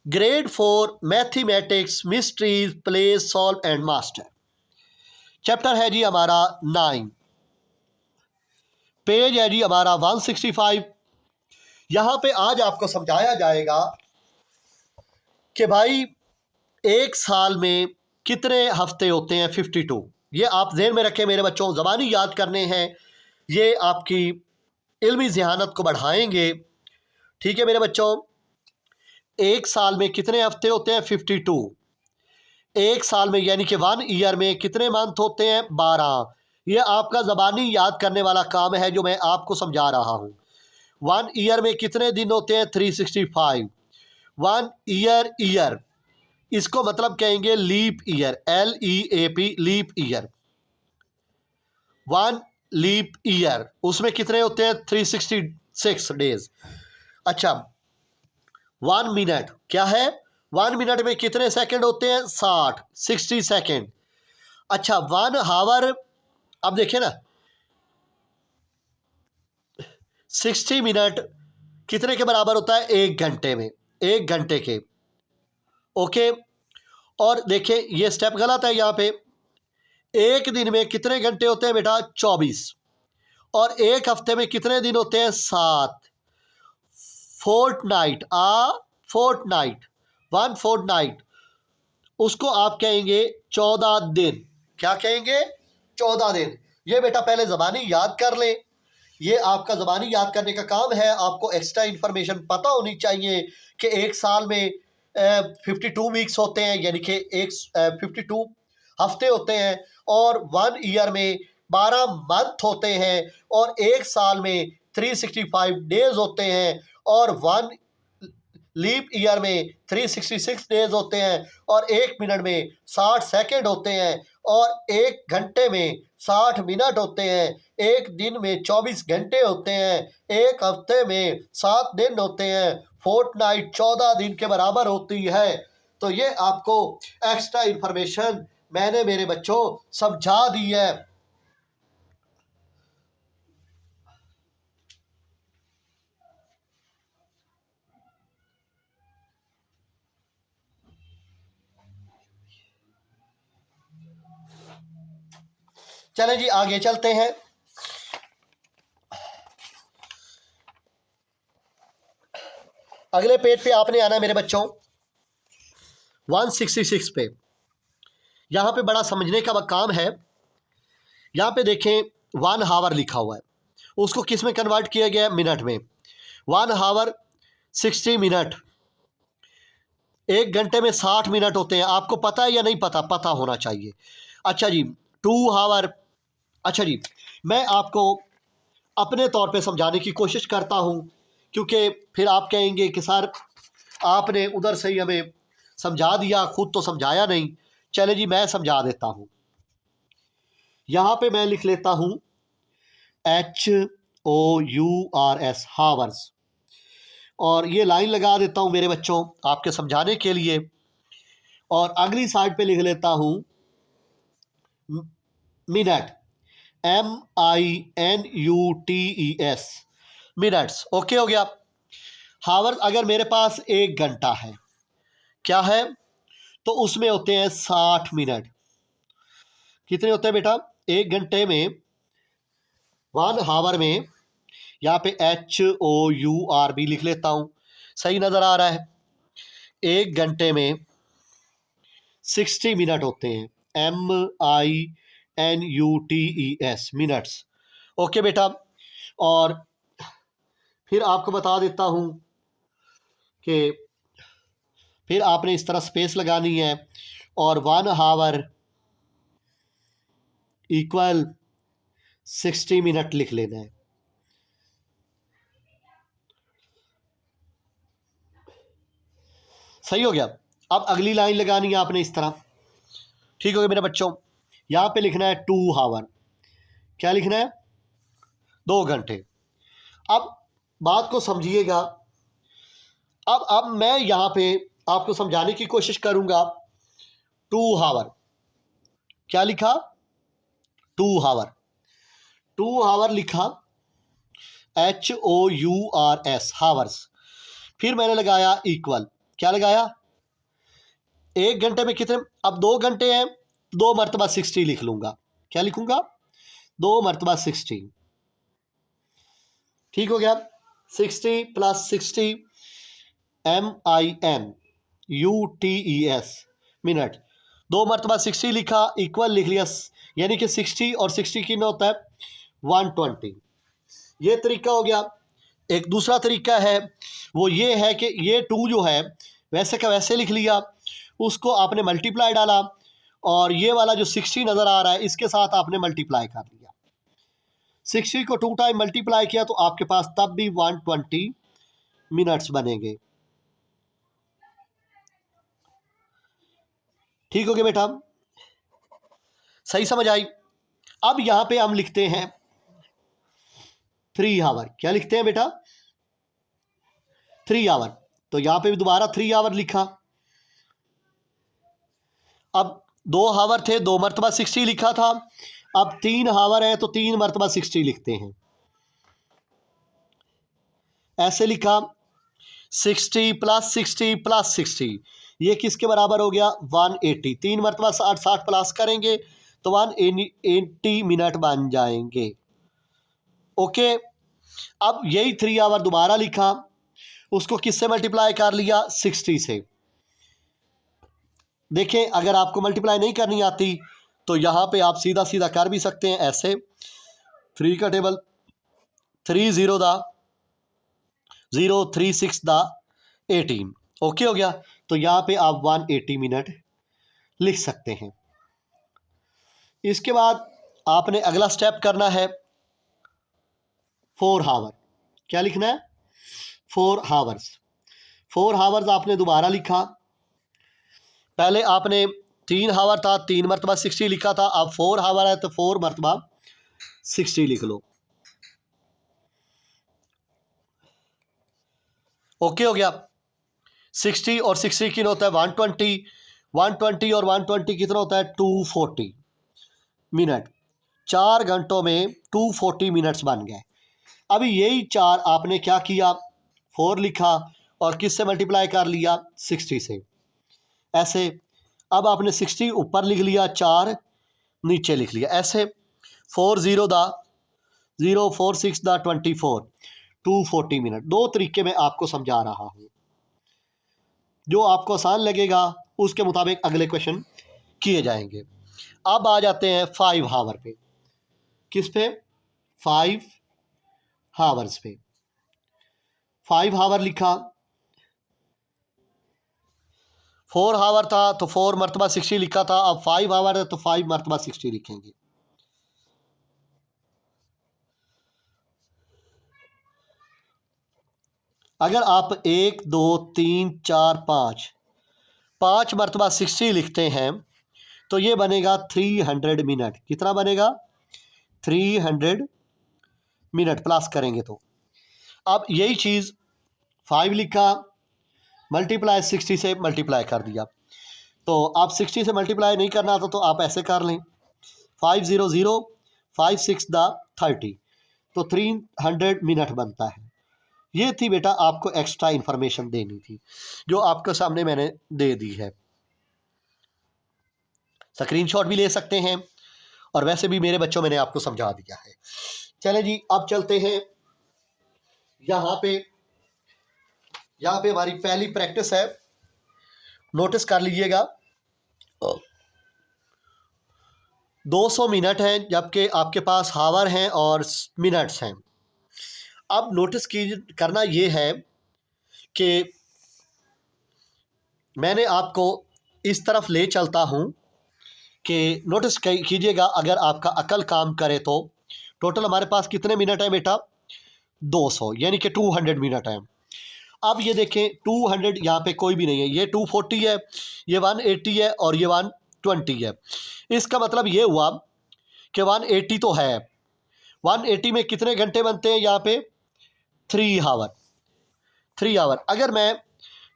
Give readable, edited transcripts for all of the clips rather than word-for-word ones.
Grade 4 mathematics mysteries play solve and master. Chapter है जी हमारा 9, page है जी हमारा 165। यहाँ पे आज आपको समझाया जाएगा कि भाई एक साल में कितने हफ्ते होते हैं 52। ये आप ज़हन में रखें मेरे बच्चों, ज़बानी याद करने हैं, ये आपकी इल्मी ज़हानत को बढ़ाएंगे। ठीक है मेरे बच्चों, एक साल में कितने हफ्ते होते हैं 52। एक साल में यानी कि 1 ईयर में कितने मंथ होते हैं 12। ये आपका ज़बानी याद करने वाला काम है जो मैं आपको समझा रहा हूँ। 1 ईयर में कितने दिन होते हैं 365। 1 ईयर इसको मतलब कहेंगे leap year, LEAP leap year. 1 leap year उसमें कितने होते हैं 366 डेज। अच्छा 1 मिनट क्या है, 1 मिनट में कितने सेकंड होते हैं 60 सेकंड। अच्छा 1 हावर, अब देखिए ना 60 मिनट कितने के बराबर होता है 1 घंटे में, 1 घंटे के। ओके, और देखिए ये स्टेप गलत है यहाँ पे। एक दिन में कितने घंटे होते हैं बेटा 24, और एक हफ्ते में कितने दिन होते हैं 7। फोर्टनाइट, फोर्टनाइट, 1 फोर्टनाइट उसको आप कहेंगे 14 दिन। क्या कहेंगे 14 दिन। ये बेटा पहले ज़बानी याद कर लें, ये आपका ज़बानी याद करने का काम है। आपको एक्स्ट्रा इन्फॉर्मेशन पता होनी चाहिए कि एक साल में 52 वीक्स होते हैं, यानी कि 52 हफ्ते होते हैं, और 1 ईयर में 12 मंथ होते हैं, और एक साल में 365 डेज होते हैं, और 1 लीप ईयर में 366 डेज होते हैं, और एक मिनट में 60 सेकंड होते हैं, और एक घंटे में 60 मिनट होते हैं, एक दिन में 24 घंटे होते हैं, एक हफ्ते में 7 दिन होते हैं, फोर्टनाइट 14 दिन के बराबर होती है। तो ये आपको एक्स्ट्रा इंफॉर्मेशन मैंने मेरे बच्चों समझा दी है। चले जी आगे चलते हैं। अगले पेज पे आपने आना है मेरे बच्चों 166 पे। यहाँ पे बड़ा समझने का काम है। यहाँ पे देखें 1 हावर लिखा हुआ है, उसको किस में कन्वर्ट किया गया है मिनट में। 1 हावर 60 मिनट, एक घंटे में 60 मिनट होते हैं। आपको पता है या नहीं पता? पता होना चाहिए। अच्छा जी 2 हावर। अच्छा जी मैं आपको अपने तौर पे समझाने की कोशिश करता हूँ, क्योंकि फिर आप कहेंगे कि सर आपने उधर से ही हमें समझा दिया, खुद तो समझाया नहीं। चले जी मैं समझा देता हूँ। यहाँ पे मैं लिख लेता हूँ HOURS हावर्स, और ये लाइन लगा देता हूँ मेरे बच्चों आपके समझाने के लिए। और अगली साइड पे लिख लेता हूँ मिनट, MINUTES मिनट्स। ओके हो गया। हावर्स अगर मेरे पास 1 घंटा है, क्या है, तो उसमें होते हैं 60 मिनट। कितने होते हैं बेटा 1 घंटे में, 1 हावर में, यहाँ पे HOUR भी लिख लेता हूँ, सही नज़र आ रहा है। 1 घंटे में 60 मिनट होते हैं, MINUTES मिनट्स। ओके बेटा, और फिर आपको बता देता हूँ कि फिर आपने इस तरह स्पेस लगानी है, और 1 हावर इक्वल 60 मिनट लिख लेना है। सही हो गया। अब अगली लाइन लगानी है आपने इस तरह। ठीक हो गया मेरे बच्चों। यहाँ पे लिखना है 2 हावर। क्या लिखना है 2 घंटे। अब बात को समझिएगा। अब मैं यहाँ पे आपको समझाने की कोशिश करूँगा। 2 हावर, क्या लिखा 2 हावर, 2 हावर लिखा HOURS हावर्स। फिर मैंने लगाया इक्वल, क्या लगाया, 1 घंटे में कितने, अब 2 घंटे हैं, 2 मरतबा 60 लिख लूंगा। क्या लिखूंगा, 2 मरतबा 60। ठीक हो गया, 60 प्लस 60 MINUTES मिनट, 2 मरतबा 60 लिखा, इक्वल लिख लिया, यानी कि 60 और 60 कितना होता है 120। ये तरीका हो गया। एक दूसरा तरीका है वो ये है कि ये 2 जो है वैसे का वैसे लिख लिया, उसको आपने मल्टीप्लाई डाला और ये वाला जो 60 नज़र आ रहा है इसके साथ आपने मल्टीप्लाई कर लिया। 60 को 2 टाइम मल्टीप्लाई किया तो आपके पास तब भी 120 मिनट्स बनेंगे। ठीक हो गया बेटा, सही समझ आई। अब यहां पे हम लिखते हैं 3 आवर। क्या लिखते हैं बेटा, 3 आवर। तो यहां पे भी दोबारा 3 आवर लिखा। अब 2 आवर थे, 2 मरतबा 60 लिखा था। अब 3 आवर है तो 3 मरतबा 60 लिखते हैं। ऐसे लिखा 60 प्लस 60 प्लस 60, ये किसके बराबर हो गया 180। 3 मरतबा 60 60 प्लस करेंगे तो 180 मिनट बन जाएंगे। ओके, अब यही 3 आवर दोबारा लिखा, उसको किससे मल्टीप्लाई कर लिया 60 से। देखें अगर आपको मल्टीप्लाई नहीं करनी आती तो यहाँ पे आप सीधा सीधा कर भी सकते हैं ऐसे, 3 का टेबल 3 0 दा 0 3 6 दा 18। ओके हो गया, तो यहाँ पे आप 180 मिनट लिख सकते हैं। इसके बाद आपने अगला स्टेप करना है 4 आवर। क्या लिखना है 4 आवर्स। 4 आवर्स आपने दोबारा लिखा, पहले आपने 3 आवर था, 3 मरतबा 60 लिखा था, अब 4 आवर है तो 4 मरतबा 60 लिख लो। ओके हो गया, 60 और 60 कितना होता है 120, 120 और 120 कितना होता है 240 मिनट। 4 घंटों में 240 मिनट्स बन गए। अभी यही 4 आपने क्या किया 4 लिखा और किससे मल्टीप्लाई कर लिया 60 से। ऐसे अब आपने 60 ऊपर लिख लिया, 4 नीचे लिख लिया। ऐसे 4 0 दा 0 4 6 दा 24 240 मिनट। 2 तरीके में आपको समझा रहा हूँ, जो आपको आसान लगेगा उसके मुताबिक अगले क्वेश्चन किए जाएंगे। अब आ जाते हैं 5 आवर पे। किस पे 5 आवर्स पे। 5 आवर लिखा, 4 आवर था तो 4 मरतबा 60 लिखा था, अब 5 आवर है तो 5 मरतबा 60 लिखेंगे। अगर आप 1 2 3 4 5 मरतबा 60 लिखते हैं तो ये बनेगा 300 मिनट। कितना बनेगा 300 मिनट प्लस करेंगे तो। अब यही चीज़ 5 लिखा, मल्टीप्लाई 60 से मल्टीप्लाई कर दिया। तो आप 60 से मल्टीप्लाई नहीं करना आता तो आप ऐसे कर लें 5 0 0 5 6 दा 30, तो 300 मिनट बनता है। ये थी बेटा आपको एक्स्ट्रा इंफॉर्मेशन देनी थी जो आपके सामने मैंने दे दी है। स्क्रीनशॉट भी ले सकते हैं और वैसे भी मेरे बच्चों मैंने आपको समझा दिया है। चलें जी, अब चलते हैं यहाँ पे हमारी पहली प्रैक्टिस है, नोटिस कर लीजिएगा। 200 मिनट हैं जबकि आपके पास हावर हैं और मिनट्स हैं। अब नोटिस करना ये है कि मैंने आपको इस तरफ ले चलता हूँ कि नोटिस कीजिएगा, अगर आपका अकल काम करे तो टोटल हमारे पास कितने मिनट है बेटा 200, यानी कि 200 मिनट है। अब ये देखें 200 यहाँ पे कोई भी नहीं है, ये 240 है, ये 180 है और ये 120 है। इसका मतलब ये हुआ कि 180 तो है, 180 में कितने घंटे बनते हैं यहाँ पे 3 आवर। 3 आवर अगर मैं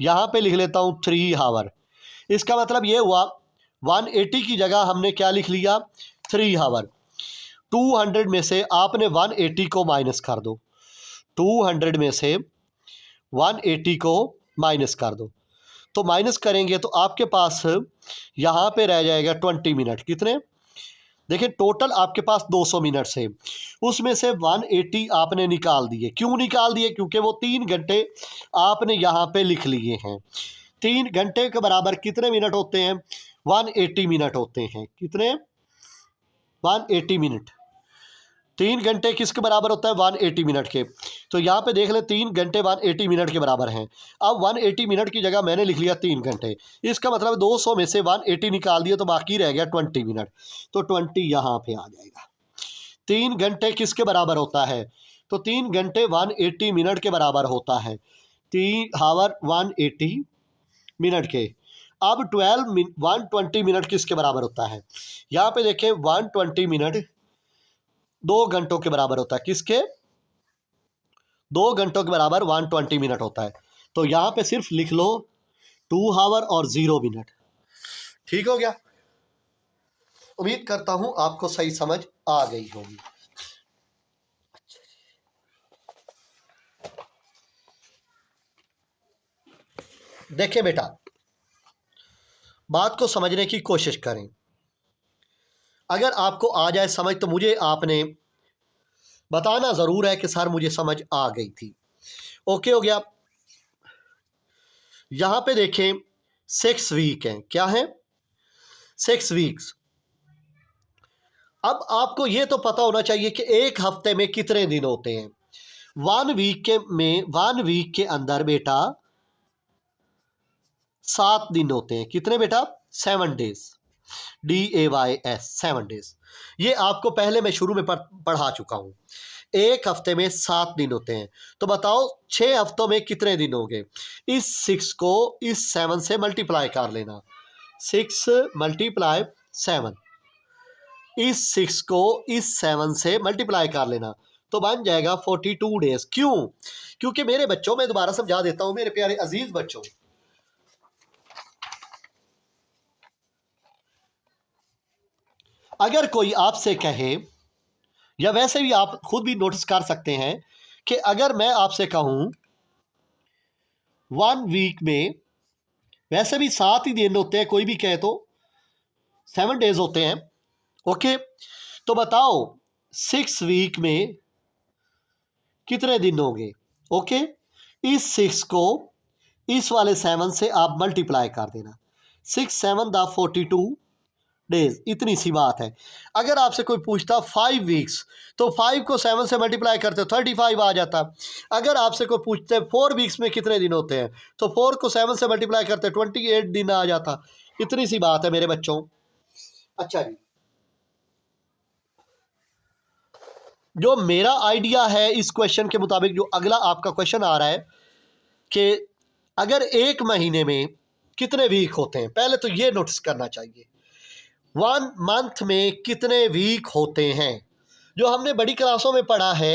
यहाँ पे लिख लेता हूँ 3 आवर, इसका मतलब ये हुआ 180 की जगह हमने क्या लिख लिया 3 आवर। 200 में से आपने 180 को माइनस कर दो, 200 में से 180 को माइनस कर दो तो माइनस करेंगे तो आपके पास यहाँ पे रह जाएगा 20 मिनट। कितने? देखिए टोटल आपके पास 200 मिनट है, उसमें से 180 आपने निकाल दिए। क्यों निकाल दिए? क्योंकि वो 3 घंटे आपने यहाँ पे लिख लिए हैं। 3 घंटे के बराबर कितने मिनट होते हैं? 180 मिनट होते हैं। कितने? 180 मिनट। 3 घंटे किसके बराबर होता है? 180 मिनट के। तो यहाँ पे देख लें 3 घंटे 180 मिनट के बराबर हैं। अब 180 मिनट की जगह मैंने लिख लिया 3 घंटे। इसका मतलब 200 में से 180 निकाल दिया तो बाकी रह गया 20 मिनट। तो 20 यहाँ पे आ जाएगा। 3 घंटे किसके बराबर होता है? तो 3 घंटे 180 मिनट के बराबर होता है। 3 आवर 180 मिनट के। अब 120 मिनट किसके बराबर होता है? यहाँ पे देखें 120 मिनट 2 घंटों के बराबर होता है। किसके? 2 घंटों के बराबर 120 मिनट होता है। तो यहाँ पे सिर्फ लिख लो 2 आवर और 0 मिनट। ठीक हो गया? उम्मीद करता हूं आपको सही समझ आ गई होगी। देखिए बेटा, बात को समझने की कोशिश करें। अगर आपको आ जाए समझ तो मुझे आपने बताना ज़रूर है कि सर मुझे समझ आ गई थी। ओके हो गया? यहाँ पे देखें 6 वीक हैं। क्या है? 6 वीक्स। अब आपको ये तो पता होना चाहिए कि एक हफ्ते में कितने दिन होते हैं। 1 वीक के अंदर बेटा 7 दिन होते हैं। कितने बेटा? 7 डेज। DAYS 7 days. ये आपको पहले मैं शुरू में पढ़ा चुका हूं। एक हफ्ते में 7 दिन होते हैं। तो बताओ 6 हफ्तों में कितने दिन होंगे? इस 6 को इस 7 से मल्टीप्लाई कर लेना। 6 मल्टीप्लाई 7। इस 6 को इस 7 से मल्टीप्लाई कर लेना तो बन जाएगा 42 डेज। क्यों? क्योंकि मेरे बच्चों, मैं दोबारा समझा देता हूं मेरे प्यारे अजीज बच्चों, अगर कोई आपसे कहे, या वैसे भी आप खुद भी नोटिस कर सकते हैं कि अगर मैं आपसे कहूं 1 वीक में वैसे भी 7 ही दिन होते हैं, कोई भी कहे तो 7 डेज होते हैं। ओके, तो बताओ 6 वीक में कितने दिन होंगे? ओके, इस 6 को इस वाले 7 से आप मल्टीप्लाई कर देना। 6 7 दा 42 डेज। इतनी सी बात है। अगर आपसे कोई पूछता 5 वीक्स, तो 5 को 7 से मल्टीप्लाई करते 35 आ जाता। अगर आपसे कोई पूछते 4 वीक्स में कितने दिन होते हैं, तो 4 को 7 से मल्टीप्लाई करते 28 दिन आ जाता। इतनी सी बात है मेरे बच्चों। अच्छा जी, जो मेरा आइडिया है इस क्वेश्चन के मुताबिक, जो अगला आपका क्वेश्चन आ रहा है कि अगर एक महीने में कितने वीक होते हैं, पहले तो ये नोटिस करना चाहिए 1 मंथ में कितने वीक होते हैं। जो हमने बड़ी क्लासों में पढ़ा है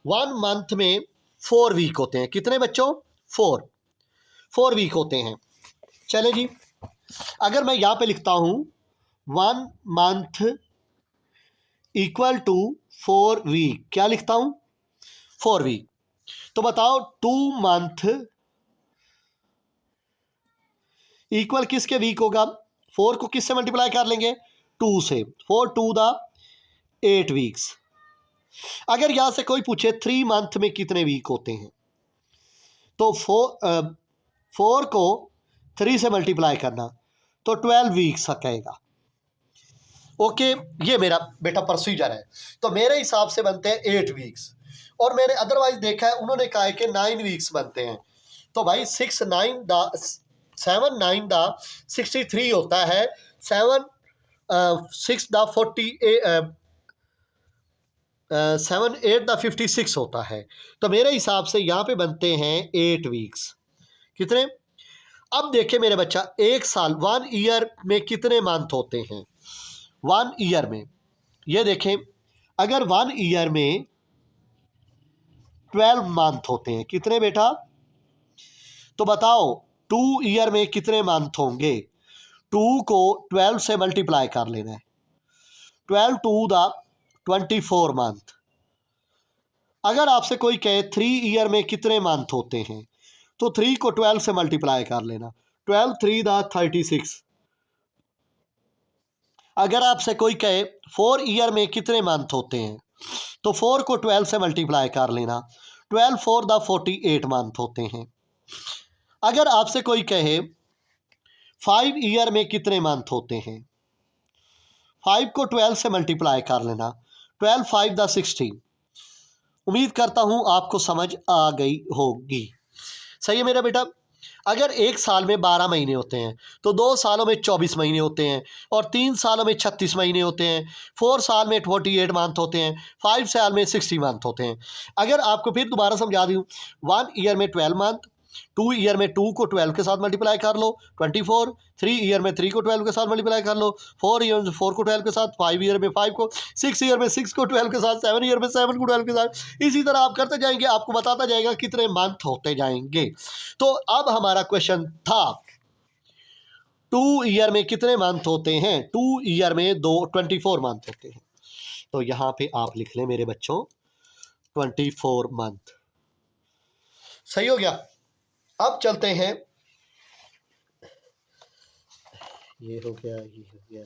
1 मंथ में 4 वीक होते हैं। कितने बच्चों? 4 वीक होते हैं। चले जी, अगर मैं यहाँ पे लिखता हूँ 1 मंथ इक्वल टू 4 वीक, क्या लिखता हूँ? 4 वीक। तो बताओ 2 मंथ इक्वल किसके वीक होगा? 4 को किससे मल्टीप्लाई कर लेंगे? 2 से। 4 2 दा 8 वीक्स। अगर यहां से कोई पूछे 3 मंथ में कितने वीक होते हैं, तो 4 को 3 से मल्टीप्लाई करना तो 12 वीक्स कहेगा। ओके, ये मेरा बेटा प्रोसीजर है। तो मेरे हिसाब से बनते हैं 8 वीक्स, और मैंने अदरवाइज देखा है उन्होंने कहा है कि 9 वीक्स बनते हैं। तो भाई 7 9 दा 63 होता है। 6 दा 7 8 दा 56 होता है। तो मेरे हिसाब से यहाँ पे बनते हैं 8 वीक्स। कितने? अब देखें मेरे बच्चा, एक साल 1 ईयर में कितने मंथ होते हैं? 1 ईयर में ये देखें, अगर 1 ईयर में 12 मंथ होते हैं। कितने बेटा? तो बताओ 2 ईयर में कितने मंथ होंगे? 2 को 12 से मल्टीप्लाई कर लेना है। 12 2 दा 24 मंथ। अगर आपसे कोई कहे 3 ईयर में कितने मंथ होते हैं, तो 3 को 12 से मल्टीप्लाई कर लेना। 12 3 दा 36। अगर आपसे कोई कहे 4 ईयर में कितने मंथ होते हैं, तो 4 को 12 से मल्टीप्लाई कर लेना। 12 4 दा 48 मंथ होते हैं। अगर आपसे कोई कहे 5 ईयर में कितने मंथ होते हैं, 5 को 12 से मल्टीप्लाई कर लेना। 12 5 दा 16। उम्मीद करता हूं आपको समझ आ गई होगी। सही है मेरा बेटा। अगर एक साल में 12 महीने होते हैं तो 2 सालों में 24 महीने होते हैं, और 3 सालों में 36 महीने होते हैं। 4 साल में 48 मंथ होते हैं। 5 साल में 60 मंथ होते हैं। अगर आपको फिर दोबारा समझा दूँ, 1 ईयर में 12 मंथ, 2 ईयर में 2 को 12 के साथ मल्टीप्लाई कर लो 24। 3 ईयर में 3 को 12 के साथ मल्टीप्लाई कर लो। 4 ईयर में 4 को 12 के साथ। 5 ईयर में 5 को। 6 ईयर में 6 को 12 के साथ। 7 ईयर में 7 को 12 के साथ। इसी तरह आप करते जाएंगे, आपको बताता जाएगा कितने मंथ होते जाएंगे। तो अब हमारा क्वेश्चन था 2 ईयर में कितने मंथ होते हैं। 2 ईयर में 24 मंथ होते हैं। तो यहां पे आप लिख लें मेरे बच्चों 24 मंथ। सही हो गया। अब चलते हैं, ये हो गया, ये हो गया।